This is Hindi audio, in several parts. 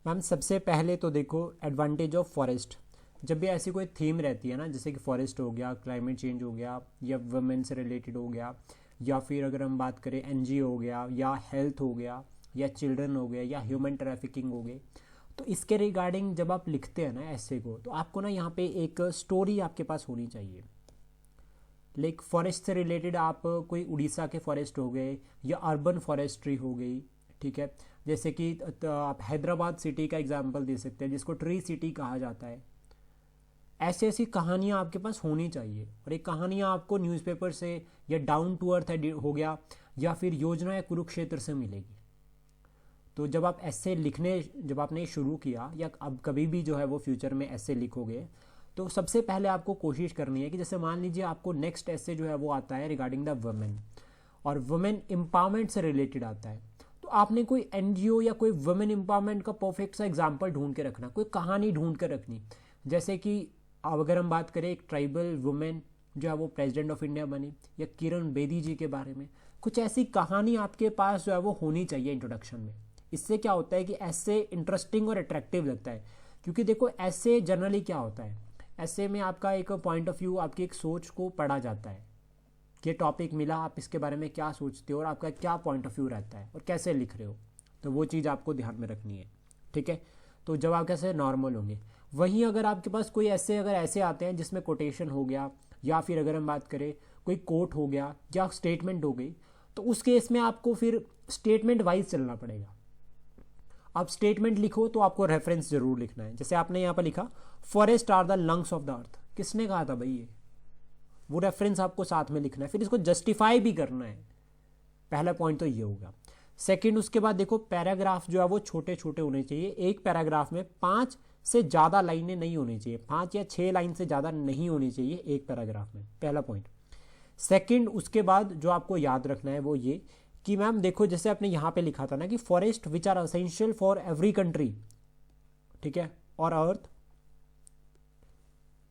मैम सबसे पहले तो देखो एडवांटेज ऑफ फॉरेस्ट। जब भी ऐसी कोई थीम रहती है ना, जैसे कि फॉरेस्ट हो गया, क्लाइमेट चेंज हो गया, या वुमेन से रिलेटेड हो गया, या फिर अगर हम बात करें एनजीओ हो गया, या हेल्थ हो गया, या चिल्ड्रन हो गया, या ह्यूमन ट्रैफिकिंग हो गई, तो इसके रिगार्डिंग जब आप लिखते हैं ना ऐसे को, तो आपको ना यहाँ पे एक स्टोरी आपके पास होनी चाहिए। लाइक फॉरेस्ट से रिलेटेड आप कोई उड़ीसा के फॉरेस्ट हो गए, या अर्बन फॉरेस्ट्री हो गई, ठीक है। जैसे कि आप हैदराबाद सिटी का एग्जांपल दे सकते हैं, जिसको ट्री सिटी कहा जाता है। ऐसी ऐसी कहानियाँ आपके पास होनी चाहिए, और ये कहानियाँ आपको न्यूज़पेपर से, या डाउन टू अर्थ हो गया, या फिर योजना या कुरुक्षेत्र से मिलेगी। तो जब आप ऐसे लिखने, जब आपने शुरू किया, या अब कभी भी जो है वो फ्यूचर में ऐसे लिखोगे, तो सबसे पहले आपको कोशिश करनी है कि जैसे मान लीजिए आपको नेक्स्ट ऐसे जो है वो आता है रिगार्डिंग द वुमेन, और वुमेन एम्पावरमेंट से रिलेटेड आता है, तो आपने कोई एनजीओ या कोई वुमेन एम्पावरमेंट का परफेक्ट सा एग्जांपल ढूंढ के रखना, कोई कहानी ढूंढ के रखनी। जैसे कि अब अगर हम बात करें एक ट्राइबल वुमेन जो है वो प्रेसिडेंट ऑफ इंडिया बनी, या किरण बेदी जी के बारे में, कुछ ऐसी कहानी आपके पास जो है वो होनी चाहिए इंट्रोडक्शन में। इससे क्या होता है कि ऐसे इंटरेस्टिंग और अट्रैक्टिव लगता है। क्योंकि देखो ऐसे जनरली क्या होता है, ऐसे में आपका एक पॉइंट ऑफ व्यू, आपकी एक सोच को पढ़ा जाता है कि टॉपिक मिला, आप इसके बारे में क्या सोचते हो, और आपका क्या पॉइंट ऑफ व्यू रहता है, और कैसे लिख रहे हो। तो वो चीज़ आपको ध्यान में रखनी है, ठीक है। तो जब आप कैसे नॉर्मल होंगे, वहीं अगर आपके पास कोई ऐसे, अगर ऐसे आते हैं जिसमें कोटेशन हो गया, या फिर अगर हम बात करें कोई कोट हो गया, या स्टेटमेंट हो गई, तो उस केस में आपको फिर स्टेटमेंट वाइज चलना पड़ेगा। आप स्टेटमेंट लिखो तो आपको रेफरेंस जरूर लिखना है। जैसे आपने यहाँ पर लिखा forest are the lungs of the earth, किसने कहा था भाई ये, वो रेफरेंस आपको साथ में लिखना है, फिर इसको जस्टिफाई भी करना है। पहला पॉइंट तो ये होगा। सेकंड, उसके बाद देखो पैराग्राफ जो है वो छोटे छोटे होने चाहिए। एक पैराग्राफ में 5 से ज़्यादा लाइनें नहीं होनी चाहिए, 5 या 6 लाइन से ज़्यादा नहीं होनी चाहिए एक पैराग्राफ में, पहला पॉइंट। सेकंड, उसके बाद जो आपको याद रखना है वो ये कि मैम देखो जैसे आपने यहाँ पे लिखा था ना कि forest which are essential for every country, ठीक है, और earth,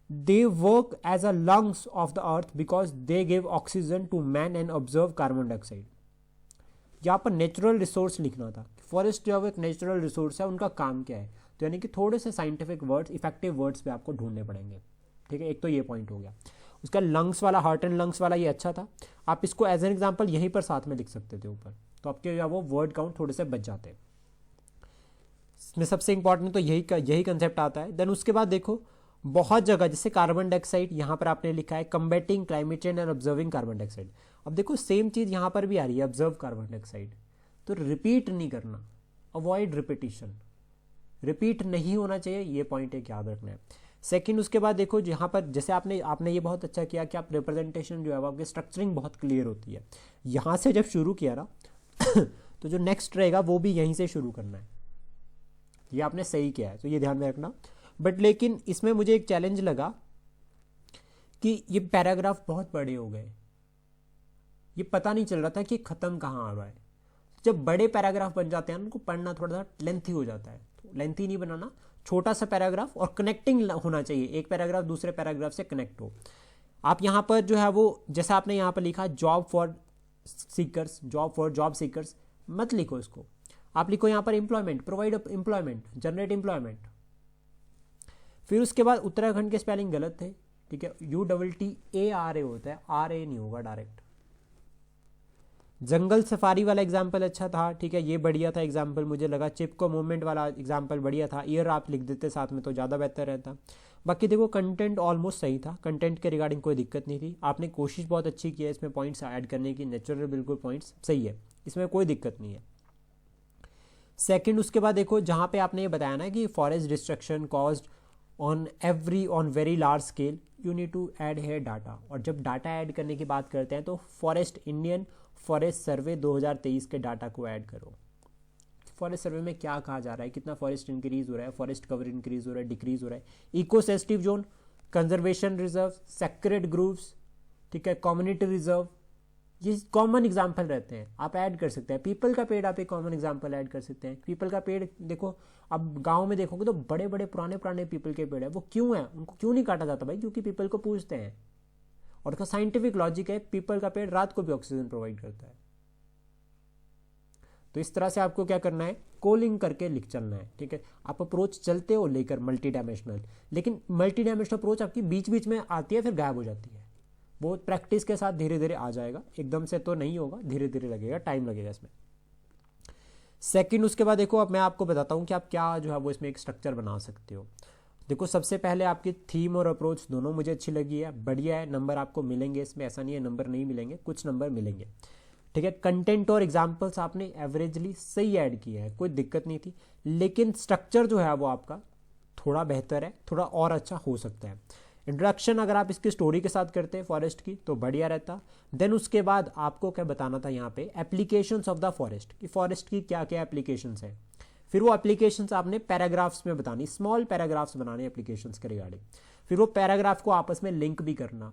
they work as a lungs of the earth because they give oxygen to man and observe carbon dioxide. यहाँ पर नेचुरल रिसोर्स लिखना था। फॉरेस्ट जो है एक नेचुरल रिसोर्स है, उनका काम क्या है, तो यानी कि थोड़े से साइंटिफिक वर्ड्स, इफेक्टिव वर्ड्स पे आपको ढूंढने पड़ेंगे, ठीक है। एक तो ये पॉइंट हो गया। उसका लंग्स वाला, हार्ट एंड लंग्स वाला ये अच्छा था, आप इसको एज एन एग्जांपल यहीं पर साथ में लिख सकते थे ऊपर, तो आपके वो वर्ड काउंट थोड़े से बच जाते हैं। इसमें सबसे इंपॉर्टेंट तो यही कंसेप्ट आता है। देन उसके बाद देखो बहुत जगह, जैसे कार्बन डाइऑक्साइड यहाँ पर आपने लिखा है कम्बेटिंग climate change and observing carbon dioxide. अब देखो सेम चीज़ यहाँ पर भी आ रही है, ऑब्जर्व कार्बन डाइऑक्साइड, तो रिपीट नहीं करना, अवॉइड रिपीटिशन, रिपीट नहीं होना चाहिए, ये पॉइंट एक याद रखना है। सेकंड, उसके बाद देखो यहाँ पर जैसे आपने ये बहुत अच्छा किया कि आप रिप्रेजेंटेशन जो है वो आपकी स्ट्रक्चरिंग बहुत क्लियर होती है। यहाँ से जब शुरू किया ना तो जो नेक्स्ट रहेगा वो भी यहीं से शुरू करना है, ये आपने सही किया है, तो ये ध्यान में रखना। बट लेकिन इसमें मुझे एक चैलेंज लगा कि ये पैराग्राफ बहुत बड़े हो गए, ये पता नहीं चल रहा था कि ख़त्म कहाँ आ रहा है। जब बड़े पैराग्राफ बन जाते हैं उनको पढ़ना थोड़ा सा लेंथी हो जाता है, तो लेंथी नहीं बनाना, छोटा सा पैराग्राफ और कनेक्टिंग होना चाहिए, एक पैराग्राफ दूसरे पैराग्राफ से कनेक्ट हो। आप यहाँ पर जो है वो जैसा आपने यहाँ पर लिखा job for seekers, job seekers मत लिखो इसको, आप लिखो यहाँ पर employment, provide employment, generate employment. फिर उसके बाद उत्तराखंड के स्पेलिंग गलत थे, ठीक है, UTTARA होता है, RA नहीं होगा डायरेक्ट। जंगल सफारी वाला एग्जाम्पल अच्छा था, ठीक है, ये बढ़िया था एग्जाम्पल, मुझे लगा चिपको मूवमेंट वाला एग्जाम्पल बढ़िया था, ईयर आप लिख देते साथ में तो ज़्यादा बेहतर रहता। बाकी देखो कंटेंट ऑलमोस्ट सही था, कंटेंट के रिगार्डिंग कोई दिक्कत नहीं थी, आपने कोशिश बहुत अच्छी की है इसमें पॉइंट्स ऐड करने की, नेचुरल बिल्कुल पॉइंट्स सही है, इसमें कोई दिक्कत नहीं है। सेकेंड, उसके बाद देखो जहाँ पे आपने ये बताया ना कि forest destruction caused on very large scale, you need to add here data. और जब डाटा ऐड करने की बात करते हैं तो इंडियन फॉरेस्ट सर्वे 2023 के डाटा को ऐड करो। फॉरेस्ट सर्वे में क्या कहा जा रहा है, कितना फॉरेस्ट इंक्रीज हो रहा है, फॉरेस्ट कवर इंक्रीज हो रहा है, डिक्रीज हो रहा है, eco sensitive zone, conservation reserve, sacred groups, ठीक है, कम्युनिटी रिजर्व, ये कॉमन एग्जाम्पल रहते हैं, आप ऐड कर सकते हैं। पीपल का पेड़ आप एक कॉमन एग्जाम्पल ऐड कर सकते हैं। पीपल का पेड़ देखो, अब गांव में देखोगे तो बड़े बड़े पुराने पीपल के पेड़ है, वो क्यों है, उनको क्यों नहीं काटा जाता भाई, क्योंकि पीपल को पूजते हैं, और उसका साइंटिफिक लॉजिक है, पीपल का पेड़ रात को भी ऑक्सीजन प्रोवाइड करता है। तो इस तरह से आपको क्या करना है, कोलिंग करके लिख चलना है, ठीक है। आप अप्रोच चलते हो लेकर मल्टी डायमेंशनल, लेकिन मल्टी डायमेंशनल अप्रोच आपकी बीच बीच में आती है फिर गायब हो जाती है। वो प्रैक्टिस के साथ धीरे धीरे आ जाएगा, एकदम से तो नहीं होगा, धीरे धीरे लगेगा, टाइम लगेगा इसमें। सेकंड, उसके बाद देखो अब मैं आपको बताता हूँ कि आप क्या जो है वो इसमें एक स्ट्रक्चर बना सकते हो। देखो सबसे पहले आपकी थीम और अप्रोच दोनों मुझे अच्छी लगी है, बढ़िया है, नंबर आपको मिलेंगे इसमें, ऐसा नहीं है नंबर नहीं मिलेंगे, कुछ नंबर मिलेंगे, ठीक है। कंटेंट और एग्जाम्पल्स आपने एवरेजली सही ऐड किए हैं, कोई दिक्कत नहीं थी, लेकिन स्ट्रक्चर जो है वो आपका थोड़ा बेहतर है, थोड़ा और अच्छा हो सकता है। इंट्रोडक्शन अगर आप इसकी स्टोरी के साथ करते हैं फॉरेस्ट की तो बढ़िया रहता। देन उसके बाद आपको क्या बताना था यहाँ पे, एप्लीकेशंस ऑफ द फॉरेस्ट, कि फॉरेस्ट की क्या क्या एप्लीकेशंस हैं। फिर वो एप्लीकेशंस आपने पैराग्राफ्स में बतानी, स्मॉल पैराग्राफ्स बनाने एप्लीकेशंस के रिगार्डिंग। फिर वो पैराग्राफ को आपस में लिंक भी करना,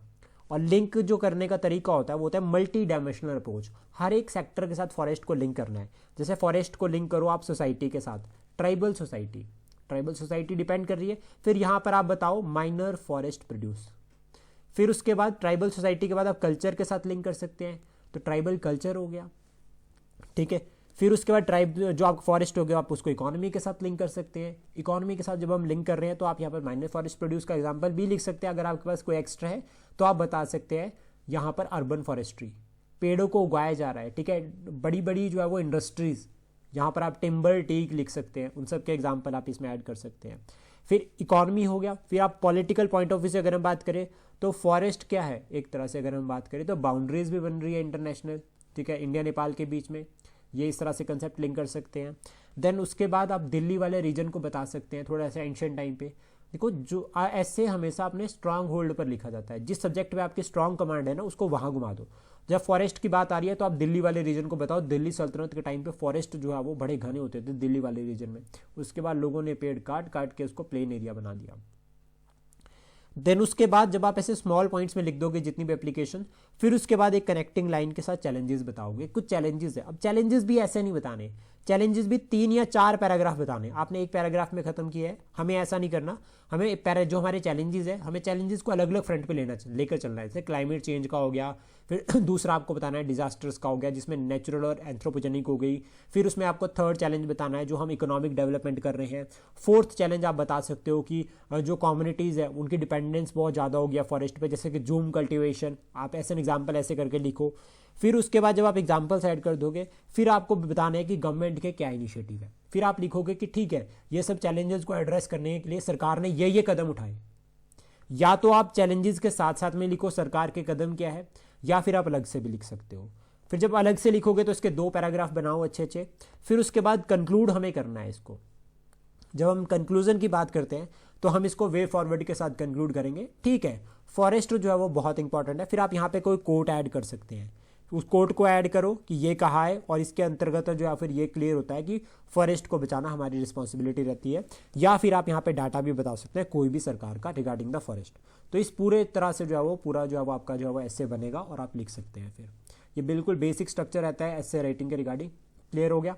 और लिंक जो करने का तरीका होता है वो होता है मल्टी डायमेंशनल अप्रोच। हर एक सेक्टर के साथ फॉरेस्ट को लिंक करना है। जैसे फॉरेस्ट को लिंक करो आप सोसाइटी के साथ, ट्राइबल सोसाइटी डिपेंड कर रही है, फिर यहाँ पर आप बताओ माइनर फॉरेस्ट प्रोड्यूस। फिर उसके बाद ट्राइबल सोसाइटी के बाद आप कल्चर के साथ लिंक कर सकते हैं, तो ट्राइबल कल्चर हो गया, ठीक है। फिर उसके बाद ट्राइब जो आपका फॉरेस्ट हो गया, आप उसको इकोनॉमी के साथ लिंक कर सकते हैं। इकोनॉमी के साथ जब हम लिंक कर रहे हैं तो आप यहाँ पर माइनर फॉरेस्ट प्रोड्यूस का एग्जांपल भी लिख सकते हैं। अगर आपके पास कोई एक्स्ट्रा है तो आप बता सकते हैं यहाँ पर अर्बन फॉरेस्ट्री, पेड़ों को उगाया जा रहा है, ठीक है। बड़ी बड़ी जो है वो इंडस्ट्रीज, यहाँ पर आप टिम्बर टीक लिख सकते हैं, उन सब के एग्जाम्पल आप इसमें ऐड कर सकते हैं। फिर इकोनॉमी हो गया। फिर आप पॉलिटिकल पॉइंट ऑफ व्यू से अगर हम बात करें तो फॉरेस्ट क्या है, एक तरह से अगर हम बात करें तो बाउंड्रीज भी बन रही है इंटरनेशनल, ठीक है, इंडिया नेपाल के बीच में, ये इस तरह से कंसेप्ट लिंक कर सकते हैं। देन उसके बाद आप दिल्ली वाले रीजन को बता सकते हैं, थोड़ा सा एंशिएंट टाइम पे। देखो जो ऐसे हमेशा अपने स्ट्रांग होल्ड पर लिखा जाता है, जिस सब्जेक्ट में आपकी स्ट्रांग कमांड है ना उसको वहाँ घुमा दो। जब फॉरेस्ट की बात आ रही है तो आप दिल्ली वाले रीजन को बताओ, दिल्ली सल्तनत के टाइम पे फॉरेस्ट जो है वो बड़े घने होते थे दिल्ली वाले रीजन में, उसके बाद लोगों ने पेड़ काट काट के उसको प्लेन एरिया बना दिया। देन उसके बाद जब आप ऐसे स्मॉल पॉइंट्स में लिख दोगे जितनी भी एप्लीकेशन, फिर उसके बाद एक कनेक्टिंग लाइन के साथ चैलेंजेस बताओगे। कुछ चैलेंजेस है, अब चैलेंजेस भी ऐसे नहीं बताने, चैलेंजेस भी 3 या 4 पैराग्राफ बताने। आपने एक पैराग्राफ में खत्म किया है, हमें ऐसा नहीं करना, हमें जो हमारे चैलेंजेस है हमें चैलेंजेस को अलग अलग फ्रंट पे लेकर चलना है। जैसे क्लाइमेट चेंज का हो गया, फिर दूसरा आपको बताना है डिजास्टर्स का हो गया जिसमें नेचुरल और एंथ्रोपोजेनिक हो गई। फिर उसमें आपको थर्ड चैलेंज बताना है जो हम इकोनॉमिक डेवलपमेंट कर रहे हैं। फोर्थ चैलेंज आप बता सकते हो कि जो कम्युनिटीज़ है उनकी डिपेंडेंस बहुत ज़्यादा हो गया फॉरेस्ट पे, जैसे कि जूम कल्टिवेशन, आप ऐसे एग्जाम्पल ऐसे करके लिखो। फिर उसके बाद जब आप एग्जाम्पल्स ऐड कर दोगे फिर आपको बताना है कि गवर्नमेंट के क्या इनिशिएटिव है। फिर आप लिखोगे कि ठीक है ये सब चैलेंजेस को एड्रेस करने के लिए सरकार ने ये कदम उठाए। या तो आप चैलेंजेस के साथ साथ में लिखो सरकार के कदम क्या है, या फिर आप अलग से भी लिख सकते हो। फिर जब अलग से लिखोगे तो इसके 2 पैराग्राफ बनाओ अच्छे अच्छे। फिर उसके बाद कंक्लूड हमें करना है इसको। जब हम कंक्लूजन की बात करते हैं तो हम इसको वे फॉरवर्ड के साथ कंक्लूड करेंगे, ठीक है। फॉरेस्ट जो है वो बहुत इंपॉर्टेंट है। फिर आप यहाँ पे कोई कोट ऐड कर सकते हैं, उस कोट को ऐड करो कि ये कहा है, और इसके अंतर्गत जो है फिर ये क्लियर होता है कि फॉरेस्ट को बचाना हमारी रिस्पॉन्सिबिलिटी रहती है। या फिर आप यहाँ पे डाटा भी बता सकते हैं कोई भी सरकार का रिगार्डिंग द फॉरेस्ट। तो इस पूरे तरह से जो है वो पूरा जो है वो आपका जो है वो ऐसे बनेगा और आप लिख सकते हैं। फिर ये बिल्कुल बेसिक स्ट्रक्चर रहता है ऐसे राइटिंग के रिगार्डिंग। क्लियर हो गया?